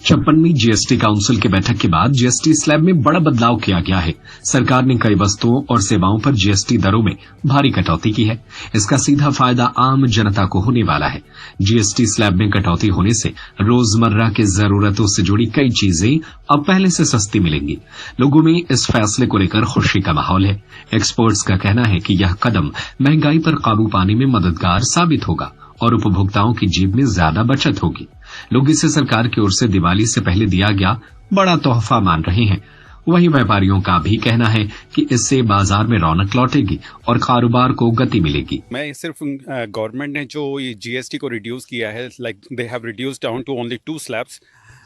56वीं GST council की बैठक के बाद जीएसटी स्लैब में बड़ा बदलाव किया गया है। सरकार ने कई वस्तुओं और सेवाओं पर जीएसटी दरों में भारी कटौती की है। इसका सीधा फायदा आम जनता को होने वाला है। जीएसटी स्लैब में कटौती होने से रोजमर्रा की जरूरतों से जुड़ी कई चीजें अब पहले से सस्ती मिलेंगी। लोगों में इस फैसले को लेकर खुशी का माहौल है। एक्सपर्ट्स का कहना है कि यह कदम महंगाई पर काबू पाने में मददगार साबित होगा और उपभोक्ताओं की जेब में ज्यादा बचत होगी। लोग इसे सरकार की ओर से दिवाली से पहले दिया गया बड़ा तोहफा मान रहे हैं। वहीं व्यापारियों का भी कहना है कि इससे बाजार में रौनक लौटेगी और कारोबार को गति मिलेगी। मैं सिर्फ गवर्नमेंट ने जो ये जीएसटी को रिड्यूस किया है, like they have reduced down to only 2 slabs.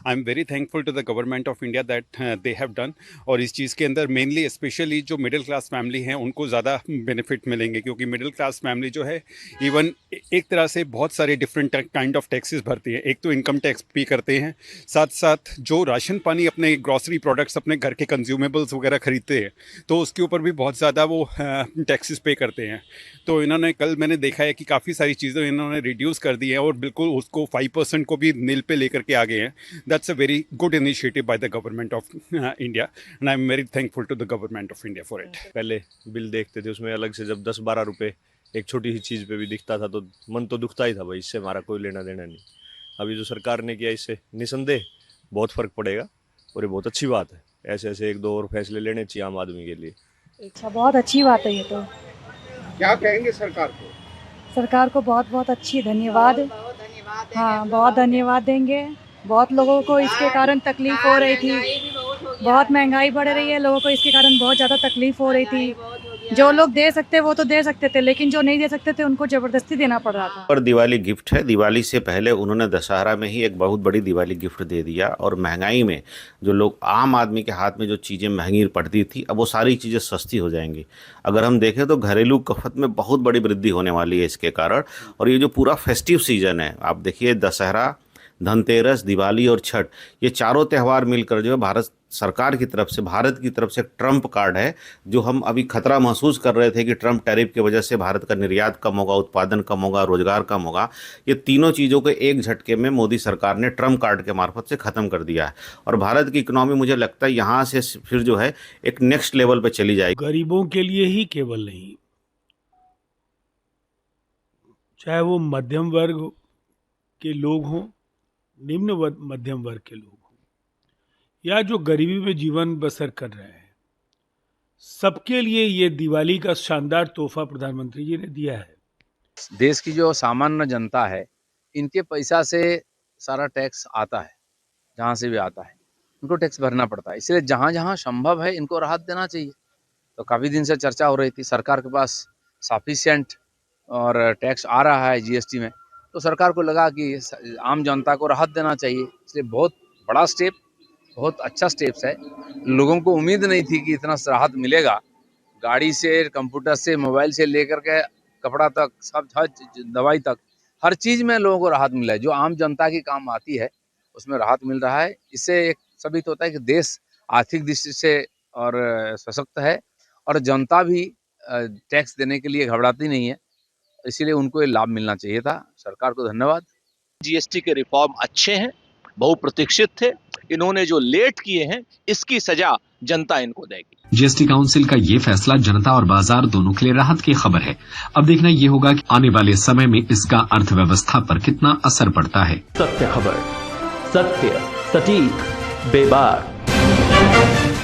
I am very thankful to the government of India that they have done. और इस चीज़ के अंदर मेनली स्पेशली जो मिडिल क्लास फैमिली हैं उनको ज़्यादा बेनिफिट मिलेंगे, क्योंकि मिडिल क्लास फैमिली जो है इवन एक तरह से बहुत सारे डिफरेंट काइंड ऑफ टैक्सेस भरती है। एक तो इनकम टैक्स पे करते हैं, साथ साथ जो राशन पानी अपने ग्रॉसरी प्रोडक्ट्स अपने घर के कंज्यूमेबल्स वगैरह खरीदते हैं तो उसके ऊपर भी बहुत ज़्यादा वो टैक्सेस पे करते हैं। तो इन्होंने कल मैंने देखा है कि काफ़ी सारी चीज़ें इन्होंने रिड्यूस कर दी हैं और बिल्कुल उसको 5% को भी नील पे लेकर के आ गए हैं। That's a very good initiative by the government of India and I'm very thankful to the government of India for it. पहले बिल देखते थे उसमें अलग से जब 10-12 रुपए एक छोटी सी चीज़ पे भी दिखता था तो मन तो दुखता ही था, भाई इससे हमारा कोई लेना देना नहीं। अभी जो सरकार ने किया इससे निसंदेह बहुत फ़र्क पड़ेगा और ये बहुत अच्छी बात है। ऐसे ऐसे 1-2 और फैसले लेने चाहिए आम आदमी के लिए। अच्छा, बहुत अच्छी बात है ये तो। क्या कहेंगे सरकार को? सरकार को बहुत बहुत अच्छी धन्यवाद। हाँ, बहुत धन्यवाद देंगे। बहुत लोगों को इसके कारण तकलीफ हो रही थी, बहुत महंगाई बढ़ रही है, लोगों को इसके कारण बहुत ज़्यादा तकलीफ हो रही थी। जो लोग दे सकते वो तो दे सकते थे, लेकिन जो नहीं दे सकते थे उनको जबरदस्ती देना पड़ रहा था। पर दिवाली गिफ्ट है। दिवाली से पहले उन्होंने दशहरा में ही एक बहुत बड़ी दिवाली गिफ्ट दे दिया और महंगाई में जो लोग आम आदमी के हाथ में जो चीज़ें महंगी पड़ती थी अब वो सारी चीज़ें सस्ती हो जाएंगी। अगर हम देखें तो घरेलू खपत में बहुत बड़ी वृद्धि होने वाली है इसके कारण। और ये जो पूरा फेस्टिव सीजन है, आप देखिए दशहरा, धनतेरस, दिवाली और छठ, ये चारों त्यौहार मिलकर जो है भारत सरकार की तरफ से, भारत की तरफ से एक ट्रम्प कार्ड है। जो हम अभी खतरा महसूस कर रहे थे कि ट्रम्प टैरिफ की वजह से भारत का निर्यात कम होगा, उत्पादन कम होगा, रोजगार कम होगा, ये तीनों चीज़ों को एक झटके में मोदी सरकार ने ट्रम्प कार्ड के मार्फत से ख़त्म कर दिया है। और भारत की इकोनॉमी मुझे लगता है यहाँ से फिर जो है एक नेक्स्ट लेवल पर चली जाएगी। गरीबों के लिए ही केवल नहीं, चाहे वो मध्यम वर्ग के लोग हों, निम्न मध्यम वर्ग के लोग हों, या जो गरीबी में जीवन बसर कर रहे हैं, सबके लिए ये दिवाली का शानदार तोहफा प्रधानमंत्री जी ने दिया है। देश की जो सामान्य जनता है, इनके पैसा से सारा टैक्स आता है, जहाँ से भी आता है इनको टैक्स भरना पड़ता है। इसलिए जहाँ जहाँ संभव है इनको राहत देना चाहिए। तो काफ़ी दिन से चर्चा हो रही थी, सरकार के पास सफिशिएंट और टैक्स आ रहा है जीएसटी में, तो सरकार को लगा कि आम जनता को राहत देना चाहिए। इसलिए बहुत बड़ा स्टेप, बहुत अच्छा स्टेप्स है। लोगों को उम्मीद नहीं थी कि इतना राहत मिलेगा। गाड़ी से, कंप्यूटर से, मोबाइल से लेकर के कपड़ा तक, सब दवाई तक, हर चीज़ में लोगों को राहत मिला है। जो आम जनता की काम आती है उसमें राहत मिल रहा है। इससे एक साबित होता है कि देश आर्थिक दृष्टि से और सशक्त है और जनता भी टैक्स देने के लिए घबराती नहीं है। इसीलिए उनको ये लाभ मिलना चाहिए था। सरकार को धन्यवाद। जीएसटी के रिफॉर्म अच्छे हैं, बहुप्रतीक्षित थे। इन्होंने जो लेट किए हैं इसकी सजा जनता इनको देगी। जीएसटी काउंसिल का ये फैसला जनता और बाजार दोनों के लिए राहत की खबर है। अब देखना ये होगा कि आने वाले समय में इसका अर्थव्यवस्था पर कितना असर पड़ता है। सत्य खबर, सत्य, सटीक, बेबाक।